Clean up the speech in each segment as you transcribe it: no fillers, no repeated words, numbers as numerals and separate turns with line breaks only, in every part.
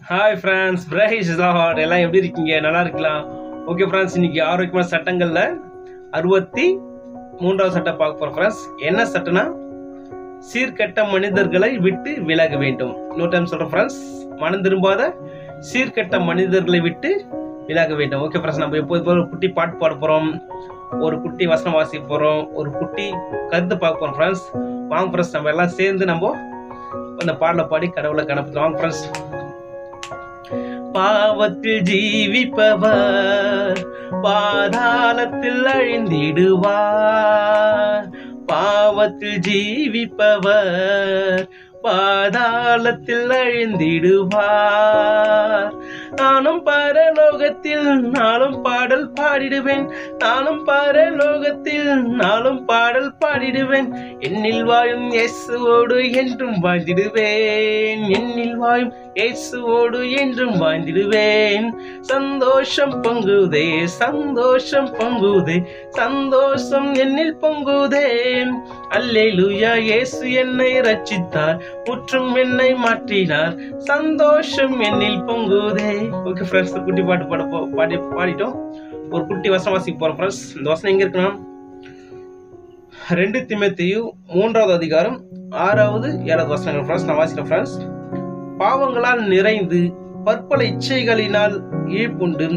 Hi friends, price Lord. எல்லாம் எப்படி இருக்கீங்க? நல்லா இருக்கலாம். ஓகே ஃப்ரெண்ட்ஸ், இன்னைக்கு ஆரோக்கியமான சட்டங்கள்ல 63வது சட்டம் பார்க்க போறோம் ஃப்ரெண்ட்ஸ். என்ன சட்டம்னா, சீர்கெட்ட மனிதர்களை விட்டு விலக வேண்டும். இன்னொரு டைம் சொல்றேன் ஃப்ரெண்ட்ஸ், மனம் திரும்பாத சீர்கெட்ட மனிதர்களை விட்டு விலக வேண்டும். ஓகே ஃப்ரெண்ட்ஸ், நம்ம எப்போது ஒரு குட்டி பாட்டு பாட போறோம், ஒரு குட்டி வசனம் வாசிக்க போறோம், ஒரு குட்டி கருத்து பார்க்க போறோம் ஃப்ரெண்ட்ஸ். வாங்க ஃப்ரெண்ட்ஸ், நம்ம எல்லாம் சேர்ந்து நம்ம அந்த பாடலை பாடி கடவுளை கணப்போம். வாங்க ஃப்ரெண்ட்ஸ். பாவத்தில் ஜீவிப்பவர் பாதாளத்தில் அழிந்திடுவார். பாவத்தில் ஜீவிப்பவர் பாதாளத்தில் அழிந்திடுவார். நானும் பரலோகத்தில் நாளும் பாடல் பாடிடுவேன், நானும் பரலோகத்தில் நாளும் பாடல் பாடிடுவேன். என்னில் வாயும் இயேசுவோடு என்றும் வாழ்ந்திடுவேன், என்னில் வாயும் இயேசுவோடு என்றும் வாழ்ந்திடுவேன். சந்தோஷம் பொங்குதே, சந்தோஷம் பொங்குதே, சந்தோஷம் என்னில் பொங்குதே. அல்லேலூயா, இயேசு என்னை ரட்சித்தார், முற்றும் என்னை மாற்றினார், சந்தோஷம் என்னில் பொங்குதே. ஓகே ஃப்ரெண்ட்ஸ், குட்டி பாட்டு பாடிட்டோம். ஒரு குட்டி வசனம் வாசிக்க போறோம் ஃப்ரெண்ட்ஸ். இந்த வசனம் எங்க இருக்குன்னா, 2 தீமோத்தேயு 3வது அதிகாரம் 6வது 7வது வசனங்கள் ஃப்ரெண்ட்ஸ். நான் வாசிக்கிறேன் ஃப்ரெண்ட்ஸ். பாவங்களால் நிறைந்து பற்பல இச்சைகளினால் ஈழ்ப்புண்டு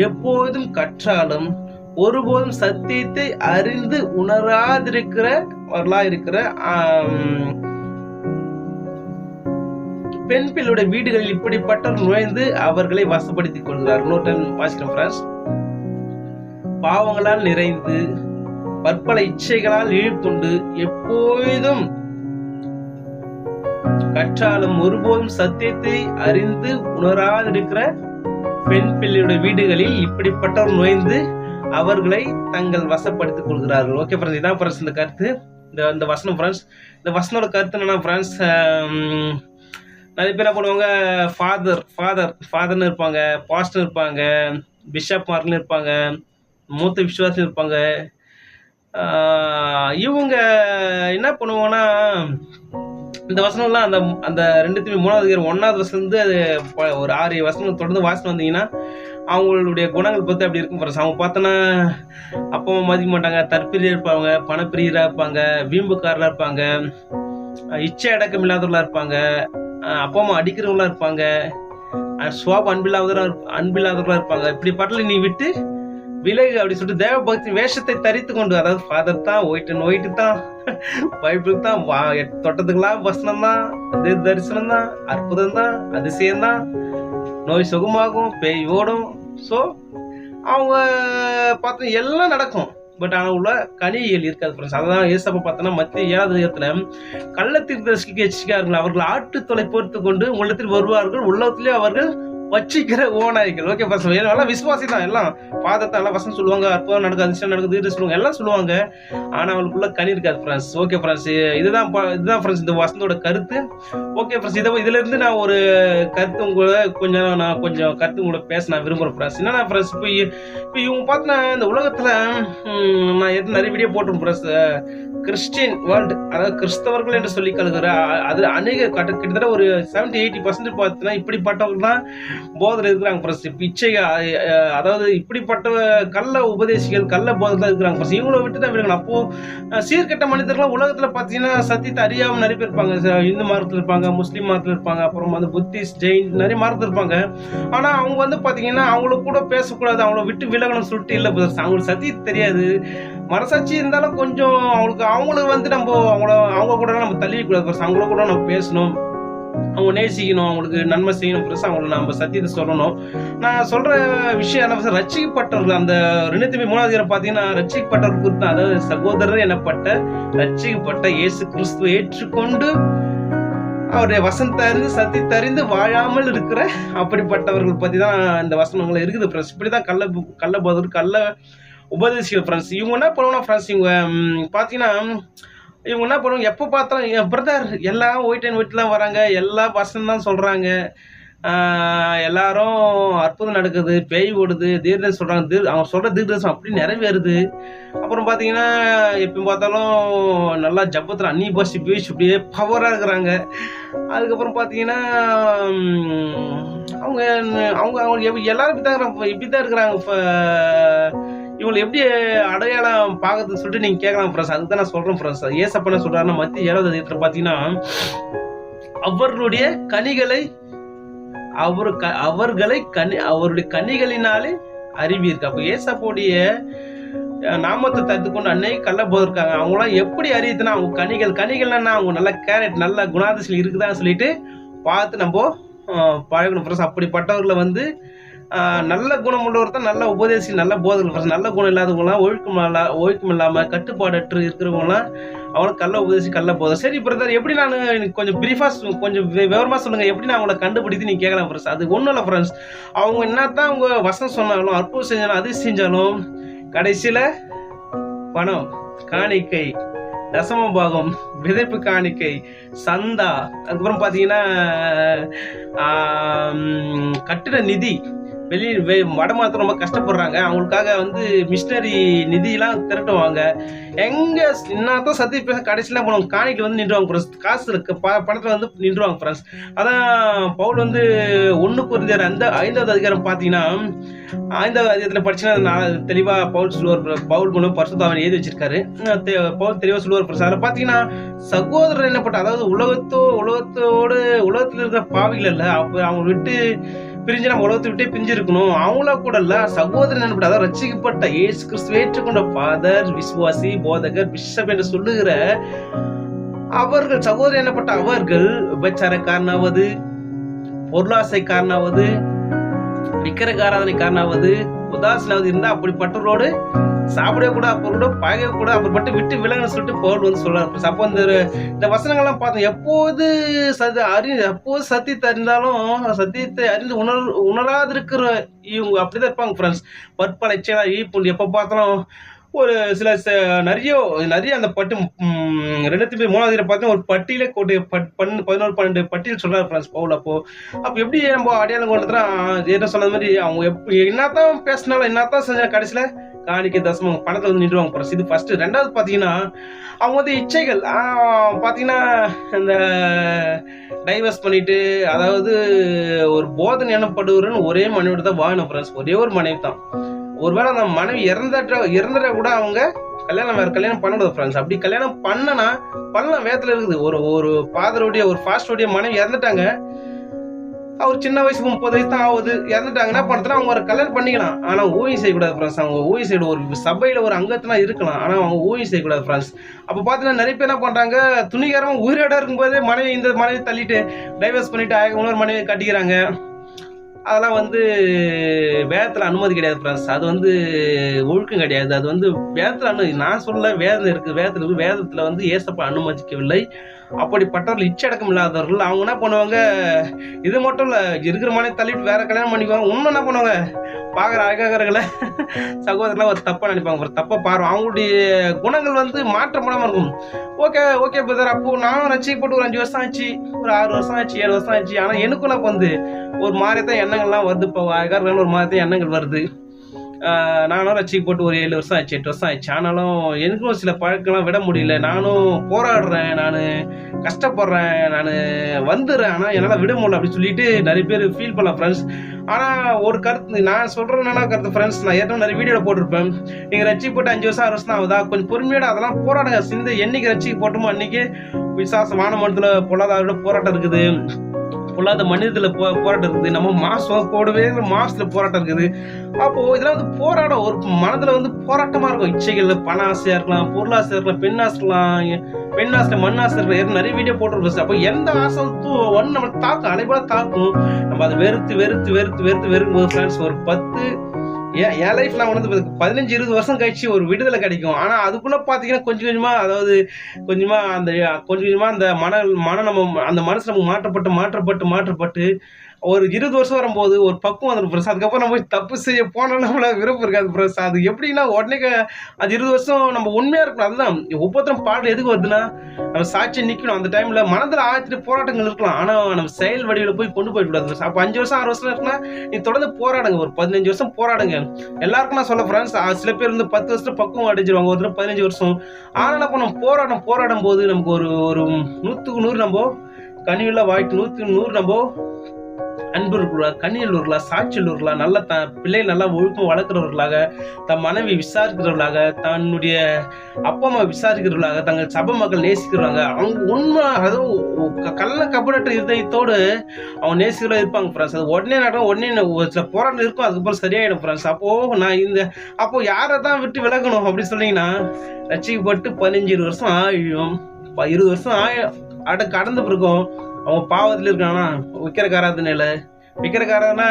எப்போதும் கற்றாலும் ஒருபோதும் சத்தியத்தை அறிந்து உணராதிருக்கிறவர்களா இருக்கிற பெண் பிள்ளையுடைய வீடுகளில் இப்படிப்பட்ட நுழைந்து அவர்களை வசப்படுத்திக் கொள்கிறார்கள். வாசிக்கிறோம் ஃப்ரெண்ட்ஸ். பாவங்களால் நிறைந்து பற்பல இச்சைகளால் ஈழ்ப்புண்டு எப்போதும் கற்றாலும் ஒருபோதும் சத்தியத்தை அறிந்து உணராதிருக்கிற பெண் பிள்ளையுடைய வீடுகளில் இப்படிப்பட்டவர் நுழைந்து அவர்களை தங்கள் வசப்படுத்திக் கொள்கிறார்கள். ஓகே ஃப்ரெண்ட்ஸ், இதான் ஃப்ரெண்ட்ஸ் இந்த கருத்து, இந்த வசனம் ஃப்ரெண்ட்ஸ். இந்த வசனோட கருத்து என்னன்னா ஃப்ரெண்ட்ஸ், நிறைய பேர் என்ன பண்ணுவாங்க, ஃபாதர்னு இருப்பாங்க, பாஸ்டர் இருப்பாங்க, பிஷப் மார்க்னு இருப்பாங்க, மூத்த விசுவாசி இருப்பாங்க. இவங்க என்ன பண்ணுவாங்கன்னா, இந்த வசனம்லாம் அந்த 2 3வது அதிகாரம் 1வது வசனம் அது ஒரு 6 வசனம் தொடர்ந்து வாசனம் வந்தீங்கன்னா அவங்களுடைய குணங்கள் பற்றி அப்படி இருக்கும் ஃப்ரெண்ட்ஸ். அவங்க பார்த்தோன்னா அப்பா அம்மா மதிக்க மாட்டாங்க, தற்பிரியர் இருப்பாங்க, பணப்பிரியராக இருப்பாங்க, வீம்புக்காரராக இருப்பாங்க, இச்சை அடக்கம் இல்லாதவர்களாக இருப்பாங்க, அப்பா அம்மா அடிக்கிறவங்களா இருப்பாங்க, சுவாப அன்பில்லாதவர்களாக இருப்பாங்க. இப்படி பாட்டில் நீ விட்டு விலகு அப்படி சொல்லிட்டு தேவ பக்தி வேஷத்தை தரித்து கொண்டு, அதாவது ஃபாதர் தான், ஒயிட்டு தான், பைபிள் தான், தொட்டத்துக்கெல்லாம் வசனம் தான், அது தரிசனம் தான், அற்புதம் தான், அதிசயம் தான், நோய் சுகமாகும், பேய் ஓடும். ஸோ அவங்க பார்த்தா எல்லாம் நடக்கும், பட் ஆனால் உள்ள கனிகள் இருக்காது ஃப்ரெண்ட்ஸ். அதான் ஏசப்பா பார்த்தோன்னா மத்திய 7வது அதிகாரத்தில் கள்ளத்தீர்க்கதரிசிக்கு எச்சரிக்கையார்கள், அவர்கள் ஆட்டு தொலை பொறுத்து கொண்டு உள்ளத்தில் வருவார்கள், உள்ளத்திலே அவர்கள் வச்சிக்கிற ஓநாய்கள். ஓகே ஃப்ரெண்ட்ஸ், எல்லாம் விசுவாசி தான், எல்லாம் ஃபாதர் தான், எல்லாம் வசனம் சொல்லுவாங்க, அற்புதம் நடக்குது, அதிசயம் நடக்குது, இது சொல்லுவாங்க, எல்லாம் சொல்லுவாங்க, ஆனால் அவங்களுக்குள்ள கனி இருக்காது ஃப்ரெண்ட்ஸ். ஓகே ஃப்ரெண்ட்ஸ், இதுதான் ஃப்ரெண்ட்ஸ் இந்த வசனத்தோட கருத்து. ஓகே ஃப்ரெண்ட்ஸ், இதுல இருந்து நான் ஒரு கருத்து கொஞ்சம் கருத்து உங்களோட பேச நான் விரும்புகிறேன் ஃப்ரெண்ட்ஸ். என்னன்னா ஃப்ரெண்ட்ஸ், இப்போ இவங்க பார்த்தீங்கன்னா இந்த உலகத்தில் நான் நிறைய வீடியோ போட்டோம் ஃப்ரெண்ட்ஸ். கிறிஸ்டியன் வேர்ல்டு, அதாவது கிறிஸ்தவர்கள் என்று சொல்லி கழுகுற அது அநேக கிட்டத்தட்ட ஒரு 70-80% பார்த்தீங்கன்னா இப்படிப்பட்டவர்கள் தான் போதனை இருக்கிறாங்க ஃப்ரெண்ட்ஸ். பிச்சை, அதாவது இப்படிப்பட்ட கள்ள உபதேசிகள், கள்ள போதனை தான் இருக்கிறாங்க ஃப்ரெண்ட்ஸ். இவங்களை விட்டு தான் விடுங்க. அப்போ சீர்கெட்ட மனிதர்கள்லாம் உலகத்தில் பார்த்தீங்கன்னா சத்தியத்தை அறியாமல் நிறைய பேர் இருப்பாங்க. இந்து மதத்தில் இருப்பாங்க, முஸ்லீம் மதத்தில் இருப்பாங்க, அப்புறம் புத்திஸ்ட், ஜெயின், நிறைய மதத்தில் இருப்பாங்க. ஆனால் அவங்க பார்த்தீங்கன்னா அவங்களுக்கு கூட பேசக்கூடாது, அவங்கள விட்டு விலகணும்னு சொல்லிட்டு இல்லை பிரதர்ஸ். அவங்களுக்கு சத்தியத்தை தெரியாது, மனசாட்சி இருந்தாலும் கொஞ்சம் அவங்களுக்கு நம்ம அவங்க கூட நம்ம தள்ளிக்கூடாது, அவங்கள கூட நம்ம பேசணும், அவங்க நேசிக்கணும், அவங்களுக்கு நன்மை செய்யணும் ஃப்ரெண்ட்ஸ். அவங்களுக்கு நம்ம சத்தியத்தை சொல்லணும். நான் சொல்ற விஷயம் என்ன, ரட்சிக்கப்பட்டவர்கள் அந்த 2 3வது அதிகாரம் பார்த்தீங்கன்னா ரட்சிக்கப்பட்டவர்கள் குறித்து, அதாவது சகோதரர் எனப்பட்ட ரட்சிக்கப்பட்ட இயேசு கிறிஸ்துவை ஏற்றுக்கொண்டு அவருடைய வசனத்தை அறிந்து சத்தியத்தை அறிந்து வாழாமல் இருக்கிற அப்படிப்பட்டவர்கள் பற்றி தான் இந்த வசனங்கள் இருக்குது ஃப்ரெண்ட்ஸ். இப்படிதான் கள்ள போதர், கள்ள உபதேசிகள் ஃப்ரெண்ட்ஸ். இவங்க என்ன பண்ணுவோம்னா ஃப்ரெண்ட்ஸ், இவங்க பார்த்தீங்கன்னா இவங்க என்ன பண்ணுவாங்க, எப்போ பார்த்தாலும் என் பிரதர் எல்லாம் ஒயிட் அண்ட் ஒயிட்லாம் வராங்க, எல்லா வசனம் தான் சொல்கிறாங்க, எல்லாரும் அற்புதம் நடக்குது, பேய் ஓடுது, தீர்தம் சொல்கிறாங்க, அவங்க சொல்கிற தீர்தம் அப்படி நிறைவேறுது. அப்புறம் பார்த்தீங்கன்னா எப்போ பார்த்தாலும் நல்லா ஜபத்தில் அன்னி பாசி பேசி அப்படியே பவராக இருக்கிறாங்க. அதுக்கப்புறம் பார்த்தீங்கன்னா அவங்க அவங்க அவங்க எல்லாரும் இப்படி தான் இருக்கிறாங்க. இவங்களை எப்படி அடையாளம் பார்க்கறதுன்னு சொல்லிட்டு நீங்க கேட்கலாம் ஃப்ரெண்ட்ஸ். அதுக்கு தான் நான் சொல்றேன் ஃப்ரெண்ட்ஸ். ஏசப்பா என்ன சொல்றாருன்னா மத்திய 7வது அதிகாரத்துல பாத்தீங்கன்னா, அவர்களுடைய கனிகளை அவருடைய கனிகளினாலே அறிவீர்கள். அப்ப ஏசப்போடைய நாமத்தை தடுத்து கொண்டு அன்னைக்கு கள்ள போதிருக்காங்க. அவங்களாம் எப்படி அறியுதுன்னா அவங்க கனிகள்னா அவங்க நல்ல கேரட் நல்ல குணாதிசயம் இருக்குதான்னு சொல்லிட்டு பார்த்து நம்ம பழகணும் ஃப்ரெண்ட்ஸ். அப்படிப்பட்டவர்களை வந்து நல்ல குணம் உள்ளவர் தான் நல்ல உபதேசி நல்ல போதர்கள் ஃப்ரெண்ட்ஸ். நல்ல குணம் இல்லாதவங்களாம் ஒழுக்கம் இல்லாமல் கட்டுப்பாடற்று இருக்கிறவங்களாம் அவங்களுக்கு கள்ள உபதேசி கள்ள போதும். சரி பிரதர், எப்படி நான் கொஞ்சம் பிரீஃபாக கொஞ்சம் விவரமாக சொல்லுங்கள், எப்படி நான் அவங்கள கண்டுபிடித்து நீங்கள் கேட்கலாம் ஃப்ரெண்ட்ஸ். அது ஒன்றும் இல்லை ஃப்ரெண்ட்ஸ். அவங்க என்னத்தான் அவங்க வசனம் சொன்னாலும் அற்புதம் செஞ்சாலும் அது செஞ்சாலும் கடைசியில் பணம், காணிக்கை, தசம பாகம், விதைப்பு காணிக்கை, சந்தா, அதுக்கப்புறம் பார்த்தீங்கன்னா கட்டிட நிதி, வடமாத்திரம் ரொம்ப கஷ்டப்படுறாங்க, அவங்களுக்காக வந்து மிஷினரி நிதியெல்லாம் திரட்டுவாங்க. எங்கே என்னத்தான் சத்தி பேச கடைசியெலாம் போனவங்க காணிக்கை வந்து நின்றுவாங்க ஃப்ரெண்ட்ஸ். காசு இருக்கு பணத்தில் வந்து நின்றுவாங்க ஃப்ரெண்ட்ஸ். அதான் பவுல் வந்து 1 கொரிந்தியர் 5வது அதிகாரம் பார்த்தீங்கன்னா 5வது அதிகாரத்தில் படிச்சுன்னா நான் தெளிவாக பவுல் குணம் பரிசுத்தாவின் எழுதி வச்சிருக்காரு. பவுல் தெளிவாக சொல்லுவார் ஃப்ரெண்ட்ஸ். அதில் பார்த்தீங்கன்னா சகோதரர் என்னப்பட்ட, அதாவது உலகத்தில் இருக்கிற பாவிகள் இல்லை, அப்போ அவங்க விட்டு பிரிஞ்சு நம்ம உலகத்தை விட்டே பிரிஞ்சு இருக்கணும், அவங்களா கூட இல்ல சகோதரன் என்னப்பட்ட, அதாவது ரட்சிக்கப்பட்ட இயேசு கிறிஸ்துவை ஏற்றுக்கொண்ட ஃபாதர், விசுவாசி, போதகர், பிஷப் என்று சொல்லுகிற அவர்கள் சகோதரன் என்னப்பட்ட அவர்கள் விபச்சாரக்காரனாவது, பொருளாசைக்காரனாவது, விக்கிரகாராதனைக்காரனாவது, உதாசீனாவது இருந்தா அப்படிப்பட்டவரோடு சாப்பிடவே கூட, அப்போட பழக கூட, அப்படிப்பட்டு விட்டு விலகுன்னு சொல்லிட்டு பவுல் வந்து சொல்றாரு. அப்போ இந்த வசனங்கள்லாம் பார்த்தோம். எப்போது சத்தியத்தை அறிந்தாலும் சத்தியத்தை அறிந்து உணராதிருக்கிற இவங்க அப்படிதான் இருப்பாங்க ஃப்ரெண்ட்ஸ். பற்பல இச்சைகளா ஈப்புண்டு எப்போ பார்த்தாலும் ஒரு சில நிறைய அந்த பட்டு 2-3 பார்த்தீங்கன்னா ஒரு பட்டியலே கொண்டு 11-12 பட்டியல் சொல்றாரு ஃப்ரெண்ட்ஸ் பவுல். அப்போ எப்படி நம்ம அடையாளம் கொண்டுறா என்ன சொன்ன மாதிரி அவங்க என்னத்தான் பேசினாலும் என்னத்தான் செஞ்சாலும் கடைசியில் காணிக்கை தசமம் பணத்தை வந்து நின்றுவாங்க ஃப்ரெண்ட்ஸ். இது ஃபர்ஸ்ட். 2வது பார்த்தீங்கன்னா அவங்க வந்து இச்சைகள் பார்த்தீங்கன்னா இந்த டைவர்ஸ் பண்ணிட்டு, அதாவது ஒரு போதனை எனப்படுவர்னு ஒரே மனைவியோட தான் வாழணும் ஃப்ரெண்ட்ஸ். ஒரே ஒரு மனைவி தான். ஒருவேளை அந்த மனைவி இறந்துட கூட அவங்க கல்யாணம் பண்ணணும் ஃப்ரெண்ட்ஸ். அப்படி கல்யாணம் பண்ணலாம் வேதத்துல இருக்குது. ஒரு ஃபாதருடைய ஒரு ஃபாஸ்டருடைய மனைவி இறந்துட்டாங்க. அவர் சின்ன வயசு 30 வயசு தான் ஆகுது, இறந்துட்டாங்க. என்ன பண்ணுறதுனா அவங்க ஒரு கல்யாணம் பண்ணிக்கலாம், ஆனால் ஊழியம் செய்யக்கூடாது ஃப்ரெண்ட்ஸ். அவங்க ஊழியம் செய்ய ஒரு சபையில் ஒரு அங்கத்திலாம் இருக்கலாம், ஆனால் அவங்க ஊழியம் செய்யக்கூடாது ஃப்ரெண்ட்ஸ். அப்போ பார்த்தீங்கன்னா நிறைய பேர் என்ன பண்ணுறாங்க, துணிகரமாக உயிரோட இருக்கும்போதே இந்த மனைவி தள்ளிட்டு டைவர்ஸ் பண்ணிட்டு இன்னொரு மனைவி கட்டிக்கிறாங்க. அதெல்லாம் வந்து வேதத்தில் அனுமதி கிடையாது ஃப்ரெண்ட்ஸ். அது வந்து ஒழுக்கம் கிடையாது. அது வந்து வேதத்தில் நான் சொல்ல வேதம் இருக்குது. வேதத்தில் வந்து ஏசப்பா அனுமதிக்கவில்லை. அப்படிப்பட்டவர்கள் இச்சடக்கம் இல்லாதவர்கள் அவங்க என்ன பண்ணுவாங்க, இது மட்டும் இல்லை, இருக்கிற மனைவி தள்ளிட்டு வேற கல்யாணம் பண்ணிக்குவாங்க. இன்னும் என்ன பண்ணுவாங்க, பார்க்குற அழகாகிறகளை சகோதரர்லாம் ஒரு தப்பாக நினைப்பாங்க, ஒரு தப்பாக பார்வை. அவங்களுடைய குணங்கள் வந்து மாற்றப்படாமல் இருக்கும். ஓகே பிரதர், அப்போ நானும் ரசிக்கப்பட்டு ஒரு 5 வருஷம் ஆச்சு, ஒரு 6 வருஷம் ஆச்சு, 7 வருஷம் ஆச்சு. ஆனால் எனக்கும் இப்போ வந்து ஒரு மாதிரி தான் எண்ணங்கள்லாம் வருது. இப்போ அழகாக ஒரு மாதிரி தான் எண்ணங்கள் வருது. நானும் ரசிக்கப்பட்டு ஒரு 7 வருஷம் ஆச்சு, 8 வருஷம் ஆயிடுச்சு. ஆனாலும் எனக்கும் சில பழக்கெல்லாம் விட முடியல. நானும் போராடுறேன், நான் கஷ்டப்படுறேன், நான் வந்துடுறேன், ஆனால் என்னால் விட முடியல அப்படின்னு சொல்லிட்டு நிறைய பேர் ஃபீல் பண்ணலாம் ஃப்ரெண்ட்ஸ். ஆனால் ஒரு கருத்து நான் சொல்கிறேன்னா கருத்து ஃப்ரெண்ட்ஸ், நான் ஏற்கனவே நிறைய வீடியோவில் போட்டிருப்பேன். நீங்கள் ரசிக்கப்பட்டு 5 வருஷம் 6 வருஷம் தான் ஆகுதா, கொஞ்சம் பொறுமையோட அதெல்லாம் போராடுங்க. என்னைக்கு ரசிக்க போட்டோமோ அன்றைக்கி விசாச வானமண்டலத்தில் பொருளாதார போராட்டம் இருக்குது, பொல்லாத மனிதத்தில் போராட்டம் இருக்குது, நம்ம மாதம் போடவே மாதத்தில் போராட்டம் இருக்குது. அப்போது இதெல்லாம் வந்து போராட்டம், ஒரு மனதில் வந்து போராட்டமாக இருக்கும். இச்சைகள், பண ஆசையாக இருக்கலாம், பொருளாசையாக இருக்கலாம், பெண் ஆசை, மண் ஆசை இருக்கலாம். நிறைய வீடியோ போட்டுருப்போம். அப்போ எந்த ஆசை ஒன்று நம்மளுக்கு தாக்கும், அலைபோல தாக்கும். நம்ம அதை வெறுத்து வெறுக்கும்போது ஃப்ரெண்ட்ஸ் ஒரு 10 என் லைஃப்ல வந்து 15-20 வருஷம் கழிச்சு ஒரு விடுதலை கிடைக்கும். ஆனால் அதுக்குள்ளே பார்த்தீங்கன்னா கொஞ்சம் கொஞ்சமாக அந்த நம்ம அந்த மனசு நமக்கு மாற்றப்பட்டு ஒரு 20 வருஷம் வரும்போது ஒரு பக்குவம் வந்துடும் ஃப்ரெண்ட்ஸ். அதுக்கப்புறம் நம்ம தப்பு செய்ய போனாலும் நம்மள விருப்பம் இருக்காது ஃப்ரெண்ட்ஸ். அது எப்படின்னா உடனே அது 20 வருஷம் நம்ம உண்மையாக இருக்கணும். அதுதான் ஒவ்வொருத்தரும் பாடல் எதுக்கு வருதுன்னா நம்ம சாட்சி நிற்கணும். அந்த டைமில் மனதில் 1000 போராட்டங்கள் இருக்கலாம், ஆனால் நம்ம செயல் வடிவில் போய் கொண்டு போயிடக்கூடாது. அப்போ 5 வருஷம் 6 வருஷம் இருக்குன்னா நீ தொடர்ந்து போராடுங்க, ஒரு 15 வருஷம் போராடுங்க. எல்லாருக்கும் நான் சொல்ல ஃப்ரெண்ட்ஸ், சில பேர் வந்து 10 வருஷம் பக்குவம் அடைஞ்சிருவாங்க, ஒரு 15 வருஷம். ஆனால் என்ன பண்ணோம், போராடும் போது நமக்கு ஒரு 100க்கு 100 நம்ம கனிவுள்ள வாழ்க்கை 100க்கு 100 நம்ம அன்பர்களாக, கண்ணியர்களாக, சாட்சியுள்ளவர்களாக, நல்ல பிள்ளைகள் நல்லா ஒழுக்கம் வளர்க்கிறவர்களாக, தன் மனைவி விசாரிக்கிறவர்களாக, தன்னுடைய அப்பா அம்மா விசாரிக்கிறவர்களாக, தங்கள் சபை மக்கள் நேசிக்கிறவங்க, அவங்க உண்மை அதுவும் கள்ள கபடற்ற இதயத்தோடு அவங்க நேசிக்கிறதா இருப்பாங்க ஃப்ரெண்ட்ஸ். அது உடனே நடக்கும், உடனே ஒரு சில போராட்டம் இருக்கும், அதுக்கப்புறம் சரியாயிடும் ஃப்ரெண்ட்ஸ். அப்போ யாரை தான் விட்டு விலகணும் அப்படின்னு சொன்னீங்கன்னா, ரட்சிக்கப்பட்டு 15 வருஷம் ஆகியும் 20 வருஷம் கடந்த பிறகும் அவங்க பாவத்தில் இருக்காங்கன்னா விக்கிரகாராதனையில விக்கிரகாரன்னா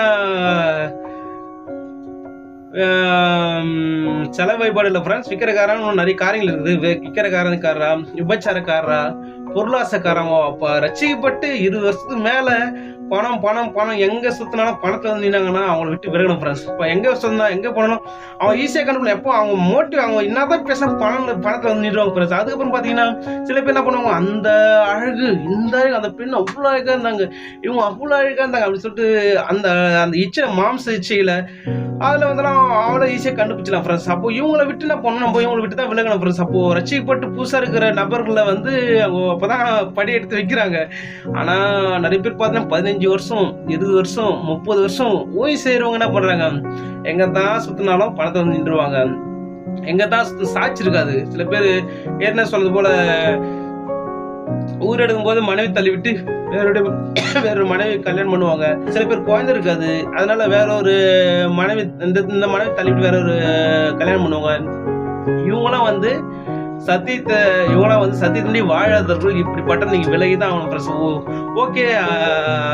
செல வழிபாடு இல்லை ஃப்ரெண்ட்ஸ். விக்கிரகாரன் நிறைய காரியங்கள் இருக்குது. விக்கிரகாரனுக்காரரா, விபச்சாரக்காரரா, பொருளாசக்காரன். அப்போ ரட்சிக்கப்பட்டு 20 வருஷத்துக்கு மேல பணம் பணம் பணம் எங்க சுத்தினாலும் பணத்துல வந்து நின்னாங்கன்னா அவங்களை விட்டு விலகணும் ஃப்ரெண்ட்ஸ். இப்போ எங்க சொன்னா எங்க போனணும் அவங்க ஈஸியாக கண்டுபிடிக்கும். எப்போ அவங்க மோட்டிவ் அவங்க என்னதான் பேச பணத்துல வந்து நின்றுவாங்க ஃப்ரெண்ட்ஸ். அதுக்கப்புறம் பாத்தீங்கன்னா சில பேர் என்ன பண்ணுவாங்க, அந்த அழகு இந்த அழகு, அந்த பெண் அவ்வளோ அழகா இருந்தாங்க, இவங்க அவ்வளோ அழகா இருந்தாங்க அப்படின்னு சொல்லிட்டு அந்த அந்த இச்சை மாம்ச இச்சையில அதில் வந்து அவளை ஈஸியாக கண்டுபிடிச்சலாம் ஃப்ரெண்ட்ஸ். அப்போ இவங்களை விட்டு என்ன பண்ணணும், நம்ம இவங்களை விட்டு தான் விலகணும் ஃப்ரெண்ட்ஸ். அப்போ ரட்சிக்கப்பட்டு புதுசாக இருக்கிற நபர்களை வந்து அவங்க அப்போதான் படி எடுத்து வைக்கிறாங்க. ஆனால் நிறைய பேர் பார்த்தீங்கன்னா 15 வருஷம் 20 வருஷம் 30 வருஷம் ஓய் செய்கிறவங்க என்ன பண்ணுறாங்க, எங்கே தான் சுற்றினாலும் பணத்தை வந்து நின்றுவாங்க, எங்கே தான் சாட்சி இருக்காது. சில பேர் ஏற்கனவே சொன்னது போல ஊர் எடுக்கும் போது மனைவி தள்ளிவிட்டு வேற மனைவி கல்யாணம் பண்ணுவாங்க. சில பேர் குழந்தை இருக்காது, அதனால வேற ஒரு மனைவி இந்த மனைவி தள்ளிவிட்டு வேற ஒரு கல்யாணம் பண்ணுவாங்க. இவங்களாம் வந்து சத்தியத்தினடி வாழாதவர்கள். இப்படிப்பட்ட நீங்க விலகிதான் அவன் ஓகே.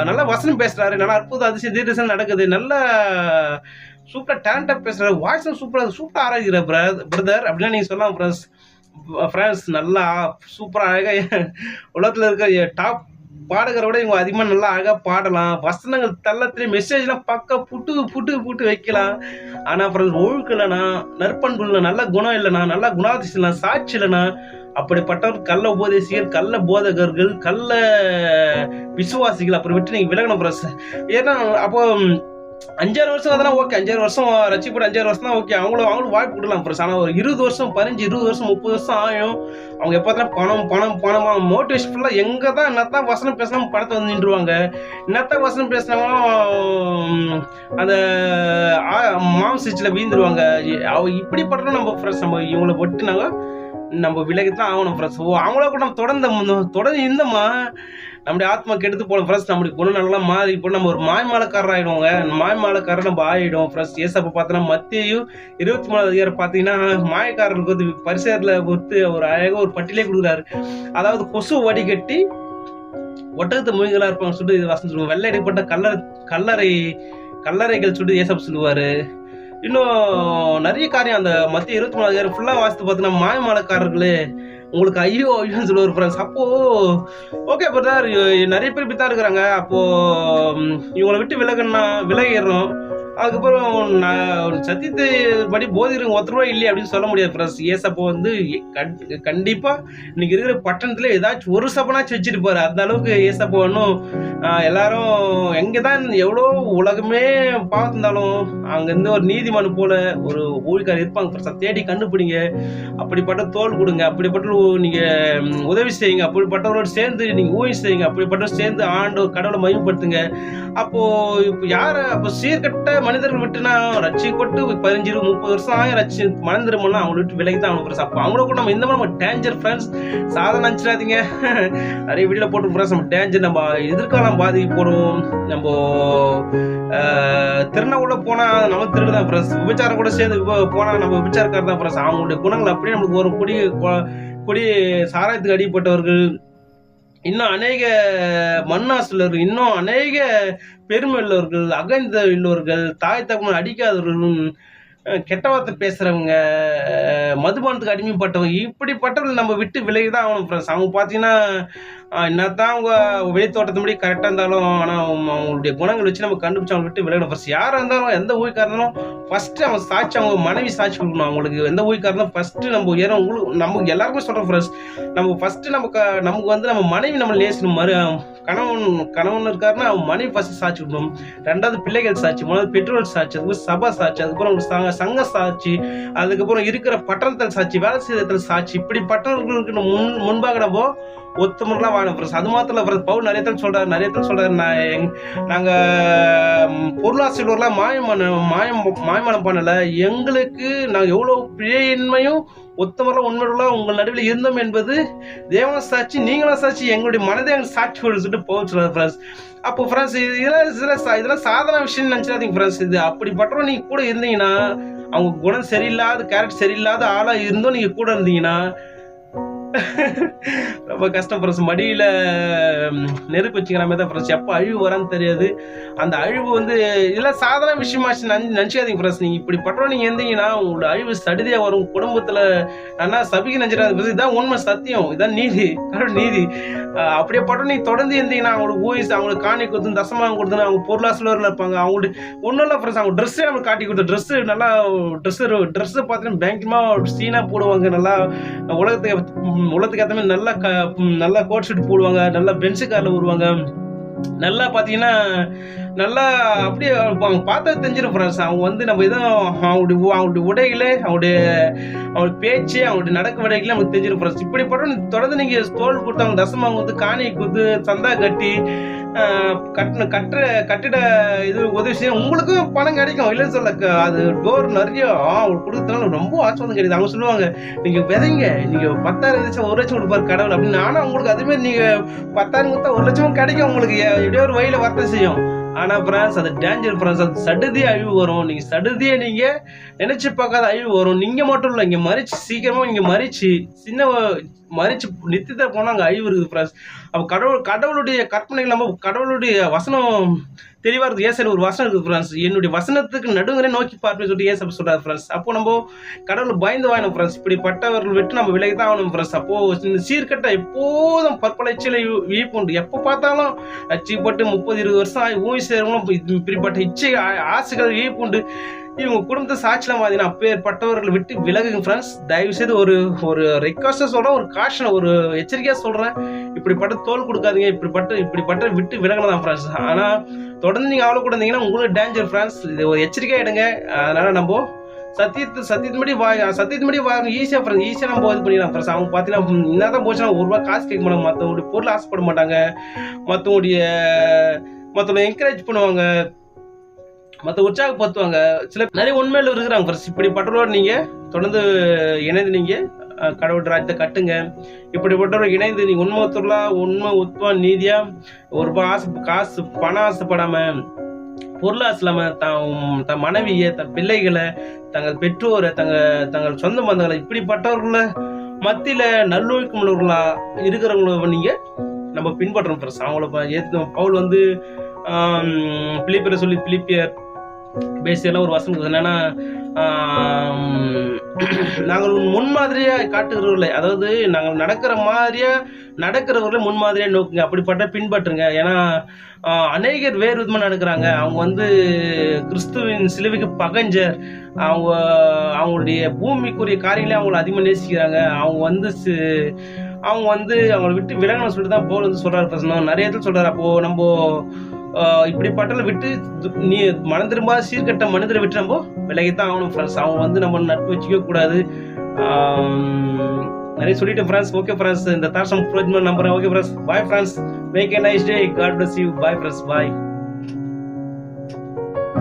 நல்லா வசனம் பேசுறாரு, நல்லா அற்புதம் அதிசயம் தீர்க்கம் நடக்குது, நல்லா சூப்பரா டேலண்டா பேசுறாரு, வாய்ஸ் சூப்பரா ஆராய்கிற பிரதர் அப்படின்னா நீங்க சொல்லலாம் ஃப்ரெண்ட்ஸ். நல்லா சூப்பரா அழகா உலகத்துல இருக்க டாப் பாடுகிறத விட இவங்க அதிகமாக நல்லா அழகாக பாடலாம். வசனங்கள் தள்ளத்துலேயே மெசேஜ்லாம் பக்கா புட்டு வைக்கலாம். ஆனால் ஃப்ரெண்ட்ஸ் ஒழுக்கம் இல்லைனா, நற்பண்பு இல்லைனா, நல்ல குணம் இல்லைனா, நல்லா குணாதிசயம் இல்லைனா, சாட்சி இல்லைனா, அப்படிப்பட்டவர் கள்ள உபதேசிகள், கள்ள போதகர்கள், கள்ள விசுவாசிகள் அப்புறம் விட்டு நீங்கள் விலகணும் ஃப்ரெண்ட்ஸ். ஏன்னா அப்போ 5-6 வருஷம் அதெல்லாம் ஓகே, 5-6 வருஷம் ரட்சிக்கப்பட்டு 5-6 வருஷம் தான் ஓகே, அவங்களும் வாய்ப்பு கொடுக்கலாம் ஃப்ரெண்ட்ஸ். ஆனால் ஒரு 20 வருஷம் 15 20 வருஷம் 30 வருஷம் ஆகும். அவங்க எப்போ பணம் மோட்டிவேஷன் ஃபுல்லாக எங்கே தான் என்னத்தான் வசனம் பேசினா பணத்தை வந்து நின்றுவாங்க, என்னத்தான் வசனம் பேசினாலும் அந்த மாம்சிச்சில் வீழ்ந்துருவாங்க. இப்படிப்பட்ட நம்ம ஃப்ரெண்ட்ஸ் நம்ம இவங்களை ஒட்டுனாங்க நம்ம விலகித்தான் ஆகணும் ஃப்ரெண்ட்ஸ். அவங்கள கூட நம்ம தொடர்ந்து இருந்தோமா நம்முடைய ஆத்மா கெடுத்து போன ஃப்ரெண்ட்ஸ். நம்முடைய குணநலம் மாறி இப்போ நம்ம ஒரு மாய்மாலக்காரர் ஆகிடுவோங்க. மாய்மாலக்காரர் நம்ம ஆகிடும் ஃப்ரெண்ட்ஸ். ஏசப்ப பார்த்தோன்னா மத்தேயு 23 பார்த்தீங்கன்னா மாயக்காரர்களுக்கு வந்து பரிசேரில் பொறுத்து ஒரு அழகாக ஒரு பட்டியலே கொடுக்குறாரு. அதாவது கொசு வடிகட்டி ஒட்டகத்தை மூய்களா இருப்பாங்க சொல்லிட்டு இது வசனம் சொல்லுவாங்க. வெள்ளை அடிப்பட்ட கல்லறைகள் சொல்லிட்டு ஏசப்ப சொல்லுவாரு. இன்னும் நிறைய காரியம் அந்த மத்திய 23 ஃபுல்லா வாசித்து பார்த்தீங்கன்னா மாயமாலக்காரர்களே உங்களுக்கு ஐயோன்னு சொல்லுவார் ஃப்ரெண்ட்ஸ். அப்போ ஓகே பிரதர், நிறைய பேர் இப்படி தான் இருக்கிறாங்க. அப்போ இவங்களை விட்டு விலகிடுறோம். அதுக்கப்புறம் சத்தியத்தை படி போதிக்கிறவங்க ஒருத்தருவா இல்லையே அப்படின்னு சொல்ல முடியாது ஃப்ரெண்ட்ஸ். ஏசப்போ வந்து கண்டிப்பா இன்னைக்கு இருக்கிற பட்டணத்துல ஏதாச்சும் ஒரு சபனாச்சும் வச்சிருப்பாரு. அந்த அளவுக்கு ஏசப்போ இன்னும் எல்லாரும் எங்கதான் எவ்வளோ உலகமே பார்த்துருந்தாலும் அங்கிருந்து ஒரு நீதிமன் போல ஒரு ஊழியக்காரர் இருப்பாங்க ஃப்ரெண்ட்ஸ். தேடி கண்டுபிடிங்க, அப்படிப்பட்ட தோல் கொடுங்க, அப்படிப்பட்ட நீங்க உதவி செய்யுங்க, அப்படிப்பட்டவரோடு சேர்ந்து நீங்க ஊழி செய்யுங்க, அப்படிப்பட்டவர் சேர்ந்து ஆண்டவர் கடவுளை மகிமைப்படுத்துங்க. அப்போ இப்போ அப்போ சீர்கட்ட மனிதர்கள் விட்டுனா ரட்சிக்கப்பட்டு 15-30 வருஷம் மனிதர்மன்னா அவங்களை விட்டு விலகிதான் அவங்களுக்கு. அப்போ அவங்கள கூட நம்ம இந்த மாதிரி டேஞ்சர் ஃப்ரெண்ட்ஸ். சாதாரண நினச்சிடாதீங்க, நிறைய வீடியோ போட்டு ஃப்ரெண்ட்ஸ் நம்ம டேஞ்சர், நம்ம எதிர்காலம் பாதிக்கப்படும். நம்ம திருநா கூட போனா நம்ம திருடு தான் ஃப்ரெண்ட்ஸ். விபச்சாரம் கூட சேர்ந்து போனா நம்ம விபச்சாரக்காரர் தான் ஃப்ரெண்ட்ஸ். அவங்களுடைய குணங்கள் அப்படியே நம்மளுக்கு ஒரு குடி சாராயத்துக்கு அடிப்பட்டவர்கள், இன்னும் அநேக மண்ணாசுள்ளவர்கள், இன்னும் அநேக பெருமை உள்ளவர்கள், அகழ்ந்த உள்ளவர்கள், தாய் தகவல் அடிக்காதவர்களும், கெட்ட வார்த்தை பேசுறவங்க, மதுபானத்துக்கு அடிமைப்பட்டவங்க, இப்படிப்பட்டவர்கள் நம்ம விட்டு விலகிதான் ஆகணும் ஃப்ரெண்ட்ஸ். அவங்க பார்த்தீங்கன்னா என்னத்தான் அவங்க வெளித்தோட்டத்தும்படி கரெக்டாக இருந்தாலும் ஆனால் அவங்களுடைய குணங்கள் வச்சு நம்ம கண்டுபிடிச்சு அவங்க விட்டு விலகணும் ஃபர்ஸ்ட். யாராக இருந்தாலும் எந்த ஊழியக்காரர் இருந்தாலும் ஃபர்ஸ்ட் அவங்க சாட்சி, அவங்க மனைவி சாட்சி கொடுக்கணும். அவங்களுக்கு எந்த ஊழியக்காரர் இருந்தாலும் ஃபர்ஸ்ட் நம்ம ஏன்னா நமக்கு எல்லாருக்குமே சொல்கிறோம் ஃப்ரெண்ட்ஸ், நம்ம ஃபர்ஸ்ட் நமக்கு வந்து நம்ம மனைவி நம்ம நேசணும். கணவன் இருக்காருன்னா அவன் மனைவி ஃபர்ஸ்ட் சாட்சி கொடுக்கணும். 2வது பிள்ளைகள் சாட்சி, 3வது பெற்றோர் சாட்சி, அதுக்கப்புறம் சபா சாட்சி, அதுக்கப்புறம் சங்க சாட்சி, அதுக்கப்புறம் இருக்கிற பட்டணத்தில் சாட்சி, வேலை செய்யறதுல சாட்சி. இப்படிப்பட்டவர்களுக்கு முன்பாக நம்ம ஒத்துமரெல்லாம் வாழணும் ஃப்ரெண்ட்ஸ். அது மாத்திரம் இல்லை ஃப்ரெண்ட்ஸ், பவுல் நிறைய பேர் சொல்றாரு நாங்கள் பொருளாசிரியர்லாம் மாயமானம் பண்ணலை, எங்களுக்கு நாங்கள் எவ்வளோ பிழையின்மையும் ஒத்தமரெல்லாம் உண்மையுள்ள உங்கள் நடுவில் இருந்தோம் என்பது தேவன சாட்சி, நீங்களும் சாட்சி, எங்களுடைய மனதை எங்களுக்கு சாட்சி சொல்லிட்டு போச்சுறாரு ஃப்ரெண்ட்ஸ். அப்போ ஃப்ரெண்ட்ஸ் இதெல்லாம் சாதாரண விஷயம் நினச்சிடாதீங்க ஃப்ரெண்ட்ஸ். இது அப்படிப்பட்டவங்க நீங்கள் கூட இருந்தீங்கன்னா, அவங்க குணம் சரியில்லாத கேரக்டர் சரியில்லாத ஆளாக இருந்தும் நீங்கள் கூட இருந்தீங்கன்னா ரொம்ப கஷ்டம் ஃப்ரெண்ட்ஸ். மடியில் நெருப்பு வச்சுக்கிற மாதிரி தான் ஃப்ரெண்ட்ஸ். எப்போ அழிவு வரான்னு தெரியாது. அந்த அழிவு வந்து இதெல்லாம் சாதாரண விஷயமாச்சு நினச்சிக்காதீங்க ஃப்ரெண்ட்ஸ். நீங்கள் இப்படிப்பட்டவங்க நீங்கள் இருந்தீங்கன்னா உங்களோட அழிவு சடுதியாக வரும். குடும்பத்தில் நல்லா சபிக்க நினச்சிடாது ஃப்ரெண்ட்ஸ். இதான் உண்மை, சத்தியம், இதான் நீதி, கடவுள் நீதி. அப்படியே பட்டம் நீங்கள் தொடர்ந்து இருந்தீங்கன்னா அவங்களுக்கு ஊயிஸ், அவங்களுக்கு காணி கொடுத்து தசமாக கொடுத்துன்னு அவங்க பொருளாசிரியரில் இருப்பாங்க. அவங்களுக்கு ஒன்றும் இல்லை ஃப்ரெண்ட்ஸ், அவங்க ட்ரெஸ்ஸே நம்மளுக்கு காட்டி கொடுத்த ட்ரெஸ்ஸு நல்லா ட்ரெஸ்ஸை பார்த்தீங்கன்னா பேங்கியமாக சீனாக போடுவாங்க. நல்லா உலகத்துக்கு ஏற்ற மாதிரி நல்லா கோட் ஷூட் போடுவாங்க, நல்லா பென்ஸு காரில் வருவாங்க. நல்லா பார்த்தீங்கன்னா நல்லா அப்படியே அவங்க பார்த்தா தெரிஞ்சிடும் ஃப்ரெண்ட்ஸ். அவங்க வந்து நம்ம எதுவும் அவங்களுடைய உடைகளே, அவங்களுடைய பேச்சு, அவங்களுடைய நடக்க உடைகளே நமக்கு தெரிஞ்சிடும் ஃப்ரெண்ட்ஸ். இப்படிப்பட்ட தொடர்ந்து நீங்கள் தோல் கொடுத்து அவங்க தசமாக வந்து காணி கொடுத்து சந்தா கட்டி கட்டிட இது உதவி செய்ய உங்களுக்கும் பணம் கிடைக்கும், இல்லைன்னு சொல்ல. அது டோர் நிறைய அவங்களுக்கு கொடுத்தனால ரொம்ப ஆச்சரியம் கிடையாது. அவங்க சொல்லுவாங்க, நீங்கள் விதைங்க, நீங்கள் 10,000 இருந்துச்சா 1 லட்சம் கொடுப்பாரு கடவுள் அப்படின்னு. ஆனால் உங்களுக்கு அதுமாரி நீங்கள் 10,000 கொடுத்தா 1 லட்சமும் கிடைக்கும் உங்களுக்கு, எப்படியோ ஒரு வழியில் வர்த்தம் செய்யும். ஆனால் ஃப்ரெண்ட்ஸ் அது டேஞ்சர் ஃப்ரெண்ட்ஸ். அது சடுதியாக அழிவு வரும். நீங்கள் சடுதியை நீங்கள் நினச்சி பார்க்காத அழிவு வரும். நீங்கள் மட்டும் இல்லை, இங்கே மறிச்சு சீக்கிரமாக இங்கே மறிச்சு நித்தியத்தை போனால் அங்கே அழிவு இருக்குது ஃப்ரெண்ட்ஸ். அப்போ கடவுளுடைய கற்பனைகள் நம்ம கடவுளுடைய வசனம் தெளிவாக இருக்குது. ஏசன் ஒரு வசனம் இருக்குது ஃப்ரெண்ட்ஸ், என்னுடைய வசனத்துக்கு நடுவரை நோக்கி பார்ப்பேன்னு சொல்லிட்டு ஏசப்ப சொல்கிறார் ஃப்ரெண்ட்ஸ். அப்போ நம்ம கடவுளை பயந்து வாங்கணும் ஃப்ரெண்ட்ஸ். இப்படிப்பட்டவர்கள் விட்டு நம்ம விலகி தான் ஆகணும் ஃப்ரெண்ட்ஸ். அப்போது இந்த சீர்கட்டை எப்போதும் பற்பலைச்சியில் விழிப்புண்டு. எப்போ பார்த்தாலும் அச்சிப்பட்டு 30-20 வருஷம் ஆகி ஊழி சேரவங்களும் இப்படிப்பட்ட இச்சை ஆசைகள் விழிப்புண்டு இவங்க குடும்பத்தை சாட்சியில் பார்த்தீங்கன்னா அப்பேற்பட்டவர்களை விட்டு விலகுங்க ஃப்ரெண்ட்ஸ். தயவு செய்து ஒரு ரெக்வஸ்டாக சொல்கிறேன், ஒரு காஷனை, ஒரு எச்சரிக்கையாக சொல்கிறேன். இப்படிப்பட்ட தோல் கொடுக்காதீங்க, இப்படிப்பட்ட விட்டு விலகலாம் தான் ஃப்ரெண்ட்ஸ். ஆனால் தொடர்ந்து நீங்கள் அவ்வளோ கூட இருந்தீங்கன்னா உங்களுக்கு டேஞ்சர் ஃப்ரெண்ட்ஸ். இது ஒரு எச்சரிக்கையாக எடுங்க. அதனால் நம்ம சத்தியத்தின்படி வாங்க ஈஸியாக ஃப்ரெண்ட்ஸ், ஈஸியாக நம்ம இது பண்ணிடலாம் ஃப்ரெண்ட்ஸ். அவங்க பார்த்தீங்கன்னா என்ன தான் போச்சுன்னா ₹1 காசு கேட்க மாட்டாங்க, மற்றவங்களுடைய பொருள் ஆசைப்பட மாட்டாங்க, மற்றவங்க என்கரேஜ் பண்ணுவாங்க, மற்ற உற்சாகப்படுத்துவாங்க. சில நிறைய உண்மையில் இருக்கிறாங்க ஃப்ரெண்ட்ஸ். இப்படிப்பட்டவரோடு நீங்கள் தொடர்ந்து இணைந்து நீங்கள் கடவுள் ராஜ்யத்தை கட்டுங்க. இப்படிப்பட்டவர்கள் இணைந்து நீங்கள் உண்மை உத்வா நீதியாக ஒரு காசு பணம் ஆசைப்படாமல், பொருளாசை இல்லாமல் தன் மனைவியை, தன் பிள்ளைகளை, தங்கள் பெற்றோரை, தங்கள் சொந்த பந்தங்களை இப்படிப்பட்டவர்களை மத்தியில் நல்லொழுக்கம் உள்ளவர்களா இருக்கிறவங்கள நீங்கள் நம்ம பின்பற்றணும் ஃப்ரெண்ட்ஸ். அவங்கள பவுல் வந்து பிலிப்பியர் பேசியெல்லாம் ஒரு வசனம் என்னன்னா, நாங்கள் முன்மாதிரியாக காட்டுகிறவர்களே, அதாவது நாங்கள் நடக்கிறவர்களே முன்மாதிரியாக நோக்குங்க, அப்படிப்பட்ட பின்பற்றுங்க. ஏன்னா அநேகர் வேறு விதமாக நடக்கிறாங்க. அவங்க வந்து கிறிஸ்துவின் சிலுவைக்கு பகஞ்சர். அவங்களுடைய பூமிக்குரிய காரியங்களே அவங்கள அதிகமாக நேசிக்கிறாங்க. அவங்க வந்து அவங்களை விட்டு விலகணும்னு சொல்லிட்டு தான் பவுல் வந்து சொல்கிறார். நிறைய இடத்துல சொல்கிறார். அப்போது நம்ம இப்படிப்பட்டல விட்டு நீ மனம் திரும்பாத சீர்கட்ட மனிதரை விட்டு நம்ம விலகித்தான் ஆகணும் ஃப்ரெண்ட்ஸ். அவங்க வந்து நம்ம நட்பு வச்சுக்க கூடாது. நிறைய சொல்லிட்டேன் ஃப்ரெண்ட்ஸ். ஓகே ஃப்ரெண்ட்ஸ், இந்த தாட்ஸ் பிரயோஜனம் நம்புறேன். Okay friends, bye friends, make a nice day, god bless you, bye friends, bye.